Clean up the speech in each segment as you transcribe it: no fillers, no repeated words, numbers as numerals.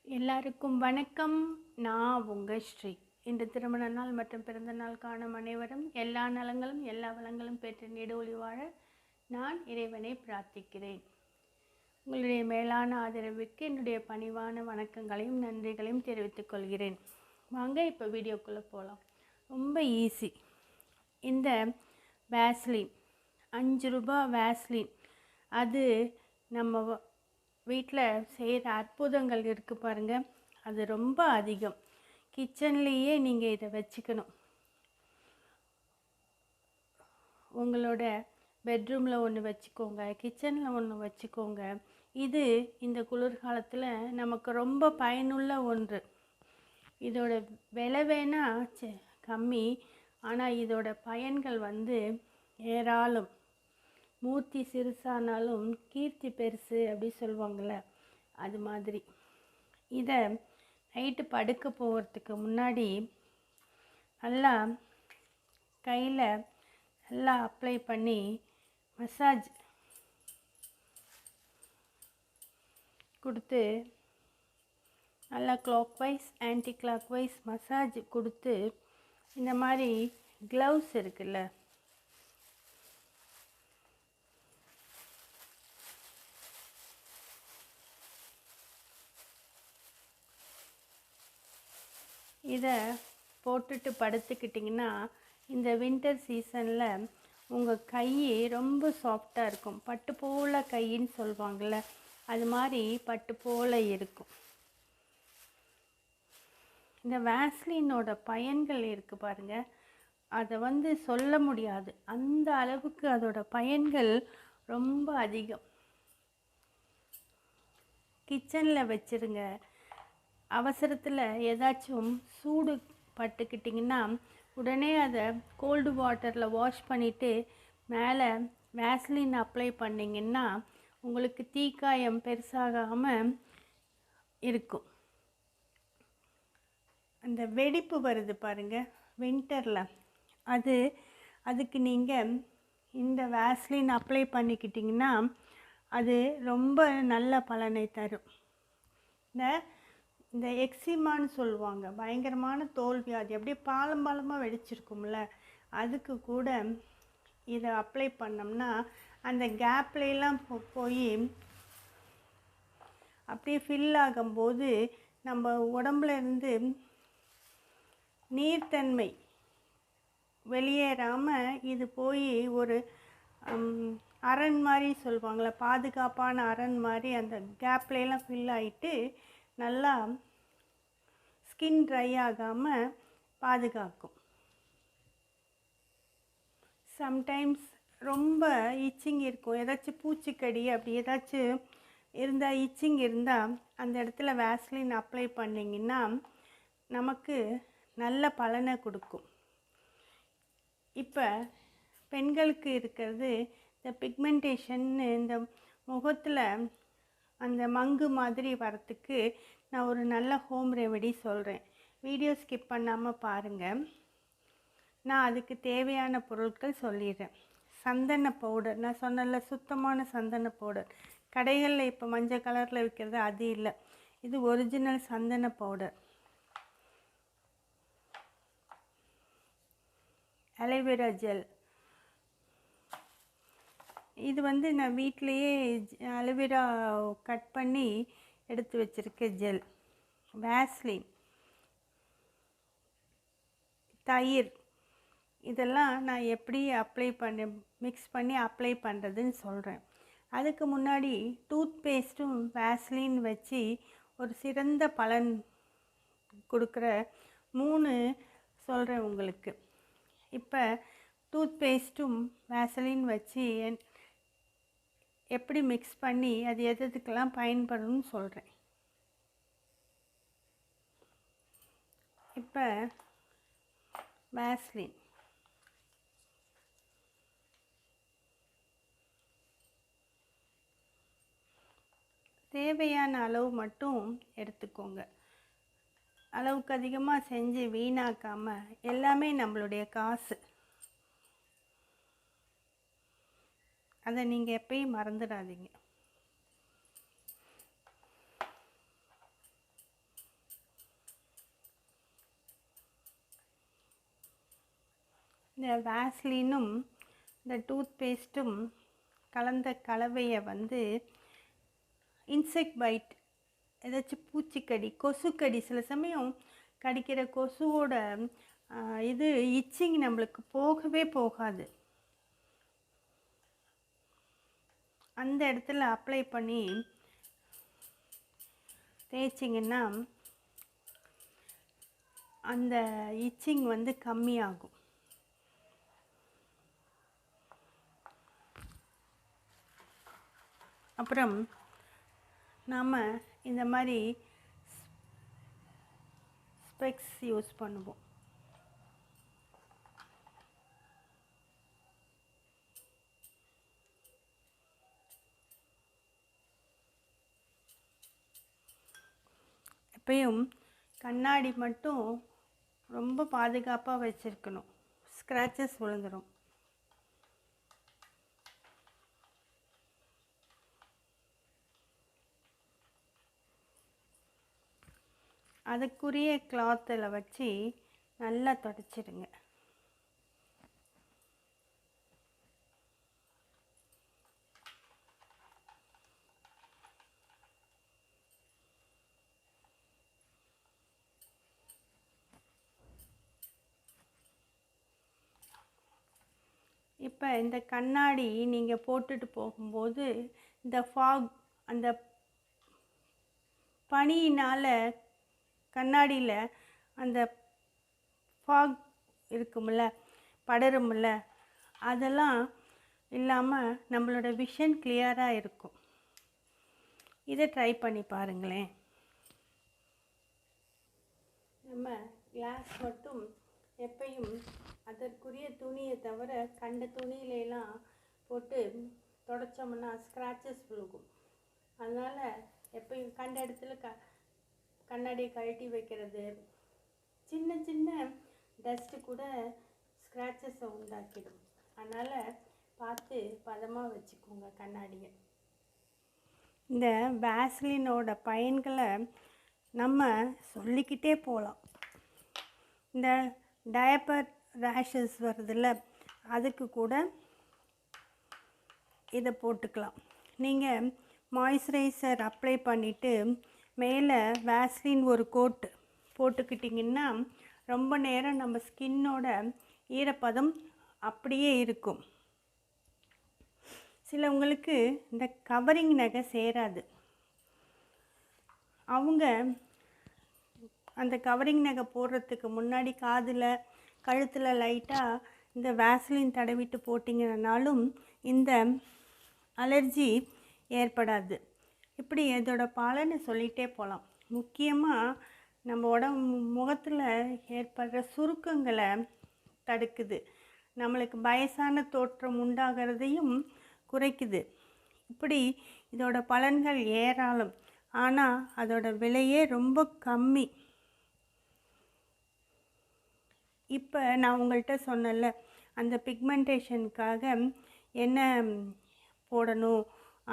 எல்லாருக்கும் வணக்கம். நான் உங்கள் ஸ்ரீ. இன்று திருமண நாள் மற்றும் பிறந்த நாள் காணும் அனைவரும் எல்லா நலங்களும் எல்லா வளங்களும் பெற்று நீடூழி வாழ நான் இறைவனை பிரார்த்திக்கிறேன். உங்களுடைய மேலான ஆதரவுக்கு என்னுடைய பணிவான வணக்கங்களையும் நன்றிகளையும் தெரிவித்துக் கொள்கிறேன். வாங்க இப்போ வீடியோக்குள்ளே போகலாம். ரொம்ப ஈஸி. இந்த வேஸ்லின் 5 ரூபாய் வேஸ்லின், அது நம்ம வீட்டில் செய்கிற அற்புதங்கள் இருக்குது பாருங்கள். அது ரொம்ப அதிகம். கிச்சன்லேயே நீங்கள் இதை வச்சுக்கணும். உங்களோட பெட்ரூமில் ஒன்று வச்சுக்கோங்க, கிச்சனில் ஒன்று வச்சுக்கோங்க. இது இந்த குளிர்காலத்தில் நமக்கு ரொம்ப பயனுள்ள ஒன்று. இதோட விலை வேணா கம்மி, ஆனால் இதோட பயன்கள் ஏராளம். மூர்த்தி சிறுசானாலும் கீர்த்தி பெருசு அப்படி சொல்லுவாங்கள்ல, அது மாதிரி. இதை நைட்டு படுக்க போகிறதுக்கு முன்னாடி நல்லா கையில் நல்லா அப்ளை பண்ணி மசாஜ் கொடுத்து, நல்லா clockwise anticlockwise massage கொடுத்து, இந்த மாதிரி க்ளவுஸ் இருக்குல்ல, இதை போட்டுட்டு படுத்துக்கிட்டிங்கன்னா இந்த வின்டர் சீசனில் உங்கள் கை ரொம்ப சாஃப்டாக இருக்கும். பட்டு போல் கைன்னு சொல்லுவாங்கள்ல, அது மாதிரி பட்டு போல் இருக்கும். இந்த வேஸ்லினோட பயன்கள் இருக்குது பாருங்கள், அதை சொல்ல முடியாது. அந்த அளவுக்கு அதோட பயன்கள் ரொம்ப அதிகம். கிச்சனில் வச்சுருங்க. அவசரத்தில் ஏதாச்சும் சூடு பட்டுக்கிட்டிங்கன்னா உடனே அதை கோல்டு வாட்டரில் வாஷ் பண்ணிவிட்டு மேலே வேஸ்லின் அப்ளை பண்ணிங்கன்னா உங்களுக்கு தீக்காயம் பெருசாகாமல் இருக்கும். அந்த வெடிப்பு வருது பாருங்கள் வின்டரில், அதுக்கு நீங்கள் இந்த வேஸ்லின் அப்ளை பண்ணிக்கிட்டிங்கன்னா அது ரொம்ப நல்ல பலனை தரும். இந்த எக்ஸிமான்னு சொல்லுவாங்க, பயங்கரமான தோல் வியாதி, அப்படியே பாலமாக வெடிச்சிருக்கும்ல, அதுக்கு கூட இதை அப்ளை பண்ணோம்னா அந்த கேப்லாம் போய் அப்படியே ஃபில் ஆகும்போது நம்ம உடம்புல இருந்து நீர்த்தன்மை வெளியேறாமல் இது போய் ஒரு அரண் மாதிரி சொல்லுவாங்களே, பாதுகாப்பான அரண் மாதிரி அந்த கேப்லாம் ஃபில் ஆகிட்டு நல்லா ஸ்கின் ட்ரை ஆகாமல் பாதுகாக்கும். சம்டைம்ஸ் ரொம்ப இச்சிங் இருக்கும், ஏதாச்சும் பூச்சிக்கடி அப்படி ஏதாச்சும் இருந்தால், இச்சிங் இருந்தால் அந்த இடத்துல வேஸ்லின் அப்ளை பண்ணிங்கன்னா நமக்கு நல்ல பலனை கொடுக்கும். இப்போ பெண்களுக்கு இருக்கிறது இந்த பிக்மெண்டேஷன், இந்த முகத்தில் அந்த மங்கு மாதிரி வரத்துக்கு நான் ஒரு நல்ல ஹோம் ரெமெடி சொல்கிறேன். வீடியோ ஸ்கிப் பண்ணாமல் பாருங்கள். நான் அதுக்கு தேவையான பொருட்கள் சொல்லிடுறேன். சந்தன பவுடர், நான் சொன்னல சுத்தமான சந்தன பவுடர், கடைகளில் இப்போ மஞ்சள் கலரில் விற்கிறது அது இல்லை, இது ஒரிஜினல் சந்தன பவுடர். அலோவேரா ஜெல், இது நான் வீட்டிலையே அலோவேரா கட் பண்ணி எடுத்து வச்சுருக்க ஜெல். வேஸ்லின், தயிர், இதெல்லாம் நான் எப்படி மிக்ஸ் பண்ணி அப்ளை பண்ணுறதுன்னு சொல்கிறேன். அதுக்கு முன்னாடி டூத் பேஸ்ட்டும் வேஸ்லின் வச்சு ஒரு சிறந்த பலன் கொடுக்குற 3 சொல்கிறேன் உங்களுக்கு. இப்போ டூத் பேஸ்ட்டும் வேஸ்லின் வச்சு எப்படி மிக்ஸ் பண்ணி அது எதுக்கெல்லாம் பயன்படும்னு சொல்கிறேன். இப்போ வேஸ்லின் தேவையான அளவு மட்டும் எடுத்துக்கோங்க. அளவுக்கு அதிகமாக செஞ்சு வீணாக்காமல், எல்லாமே நம்மளுடைய காசு, அதை நீங்கள் எப்பயும் மறந்துடாதீங்க. இந்த வேஸ்லினும் இந்த டூத் பேஸ்ட்டும் கலந்த கலவையை வந்து இன்செக்ட் பைட், ஏதாச்சும் பூச்சிக்கடி, கொசுக்கடி, சில சமயம் கடிக்கிற கொசுவோட இது இச்சிங் நம்மளுக்கு போகவே போகாது. அந்த இடத்துல அப்ளை பண்ணி தேய்ச்சிங்கன்னா அந்த இச்சிங் வந்து கம்மியாகும். அப்புறம் நாம் இந்த மாதிரி ஸ்பெக்ஸ் யூஸ் பண்ணுவோம். எப்பயும் கண்ணாடி மட்டும் ரொம்ப பாதுகாப்பாக வச்சுருக்கணும், ஸ்க்ராச்சஸ் விழுந்துடும். அதுக்குரிய கிளாத்தில் வச்சு நல்லா தொடச்சிடுங்க. இப்போ இந்த கண்ணாடி நீங்கள் போட்டுட்டு போகும்போது இந்த ஃபாக், அந்த பனியினால் கண்ணாடியில் அந்த ஃபாக் இருக்குமில்ல, படருமில்ல, அதெல்லாம் இல்லாமல் நம்மளோட விஷன் கிளியராக இருக்கும். இதை ட்ரை பண்ணி பாருங்களேன். நம்ம கிளாஸ் மட்டும் எப்பையும் அதற்குரிய துணியை தவிர கண்ட துணியிலெல்லாம் போட்டு தொடச்சோம்னா ஸ்க்ராச்சஸ் விழுகும். அதனால் எப்பயும் கண்ட இடத்துல கண்ணாடியை கழட்டி வைக்கிறது, சின்ன சின்ன டஸ்ட்டு கூட ஸ்க்ராச்சஸை உண்டாக்கிடும். அதனால் பார்த்து பதமாக வச்சுக்கோங்க கண்ணாடியை. இந்த வேஸ்லினோட பயன்களை நம்ம சொல்லிக்கிட்டே போகலாம். இந்த டயப்பர் ரேஷஸ் வருதில்ல, அதுக்கு கூட இதை போட்டுக்கலாம். நீங்கள் மாய்ஸ்சரைசர் அப்ளை பண்ணிவிட்டு மேலே வேஸ்லின் ஒரு கோட் போட்டுக்கிட்டிங்கன்னா ரொம்ப நேரம் நம்ம ஸ்கின்னோட ஈரப்பதம் அப்படியே இருக்கும். சிலவங்களுக்கு இந்த கவரிங் நகை சேராது. அவங்க அந்த கவரிங் நகை போடுறதுக்கு முன்னாடி காதில், கழுத்தில் லைட்டாக இந்த வேஸ்லின் தடவிட்டு போட்டிங்கனாலும் இந்த அலர்ஜி ஏற்படாது. இப்படி இதோட பலனை சொல்லிகிட்டே போகலாம். முக்கியமாக நம்ம முகத்தில் ஏற்படுற சுருக்கங்களை தடுக்குது, நம்மளுக்கு வயசான தோற்றம் உண்டாகிறதையும் குறைக்குது. இப்படி இதோட பலன்கள் ஏராளம். ஆனால் அதோட விலையே ரொம்ப கம்மி. இப்போ நான் உங்கள்கிட்ட சொன்னல, அந்த பிக்மெண்டேஷனுக்காக என்ன போடணும்,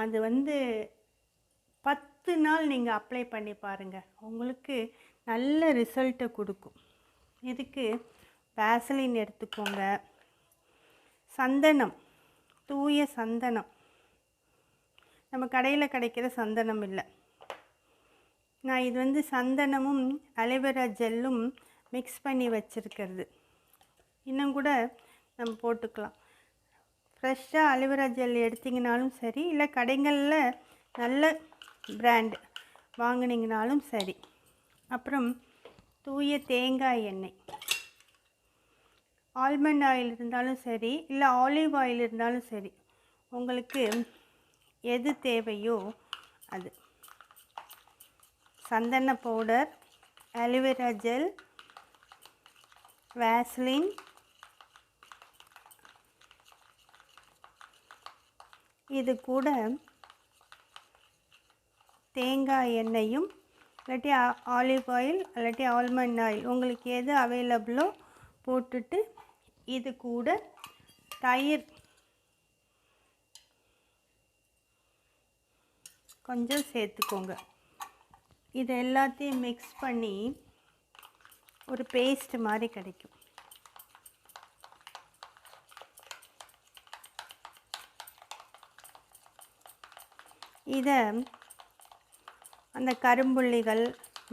அது வந்து 10 நாள் நீங்கள் அப்ளை பண்ணி பாருங்கள், உங்களுக்கு நல்ல ரிசல்ட்டை கொடுக்கும். இதுக்கு வேஸ்லின் எடுத்துக்கோங்க, சந்தனம், தூய சந்தனம், நம்ம கடையில் கிடைக்கிற சந்தனம் இல்லை. நான் இது வந்து சந்தனமும் அலோவேரா ஜெல்லும் மிக்ஸ் பண்ணி வச்சுருக்கிறது. இன்னும் கூட நம்ம போட்டுக்கலாம். ஃப்ரெஷ்ஷாக அலோவேரா ஜெல் எடுத்திங்கனாலும் சரி, இல்லை கடைகளில் நல்ல பிராண்ட் வாங்கினீங்கனாலும் சரி. அப்புறம் தூய தேங்காய் எண்ணெய், ஆல்மண்ட் ஆயில் இருந்தாலும் சரி, இல்லை ஆலிவ் ஆயில் இருந்தாலும் சரி, உங்களுக்கு எது தேவையோ அது. சந்தன பவுடர், அலோவேரா ஜெல், வேஸ்லின், இது கூட தேங்காய் எண்ணெயும் இல்லாட்டி ஆலிவ் ஆயில் இல்லாட்டி ஆல்மண்ட் ஆயில், உங்களுக்கு எது அவைலபிளோ போட்டுட்டு இது கூட தயிர் கொஞ்சம் சேர்த்துக்கோங்க. இது எல்லாத்தையும் மிக்ஸ் பண்ணி ஒரு பேஸ்ட் மாதிரி கிடைக்கும். இதை அந்த கரும்புள்ளிகள்,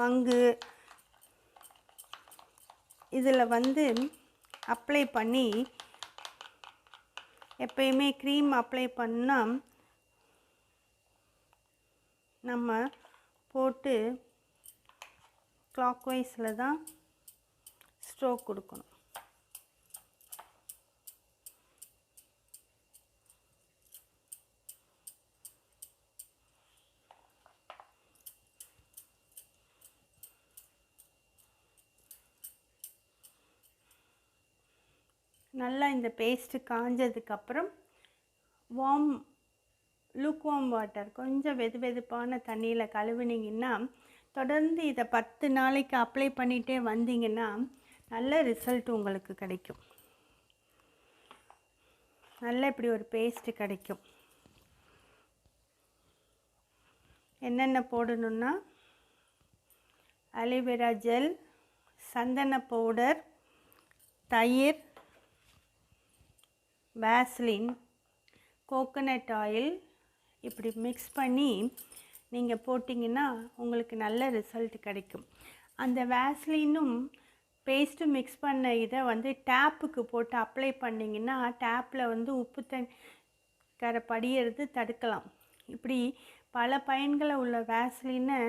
மங்கு இதில் வந்து அப்ளை பண்ணி, எப்பயுமே க்ரீம் அப்ளை பண்ணால் நம்ம போட்டு கிளாக் வைஸில் தான் ஸ்ட்ரோக் கொடுக்கணும். நல்லா இந்த பேஸ்ட்டு காஞ்சதுக்கப்புறம் லூக்வார்ம் வாட்டர், கொஞ்சம் வெதுவெதுப்பான தண்ணியில் கழுவுனீங்கன்னா, தொடர்ந்து இதை 10 நாளைக்கு அப்ளை பண்ணிகிட்டே வந்தீங்கன்னா நல்ல ரிசல்ட் உங்களுக்கு கிடைக்கும். நல்ல இப்படி ஒரு பேஸ்ட்டு கிடைக்கும். என்னென்ன போடணுன்னா, அலோவேரா ஜெல், சந்தன பவுடர், தயிர், வேஸ்லின், கோகோனட் ஆயில் இப்படி மிக்ஸ் பண்ணி நீங்கள் போட்டிங்கன்னா உங்களுக்கு நல்ல ரிசல்ட் கிடைக்கும். அந்த வேஸ்லினும் பேஸ்ட்டும் மிக்ஸ் பண்ண இதை வந்து டேப்புக்கு போட்டு அப்ளை பண்ணிங்கன்னா டேப்பில் வந்து உப்பு கரை படியறது தடுக்கலாம். இப்படி பல பயன்களை உள்ள வேஸ்லினை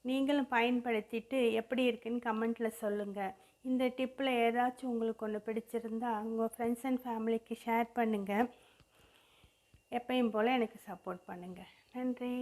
நீங்களும் பயன்படுத்திட்டு எப்படி இருக்குன்னு கமெண்ட்டில் சொல்லுங்கள். இந்த டிப்பில் ஏதாச்சும் உங்களுக்கு ஒன்று பிடிச்சிருந்தா உங்கள் ஃப்ரெண்ட்ஸ் அண்ட் ஃபேமிலிக்கு ஷேர் பண்ணுங்கள். எப்பயும் போல் எனக்கு சப்போர்ட் பண்ணுங்கள். நன்றி.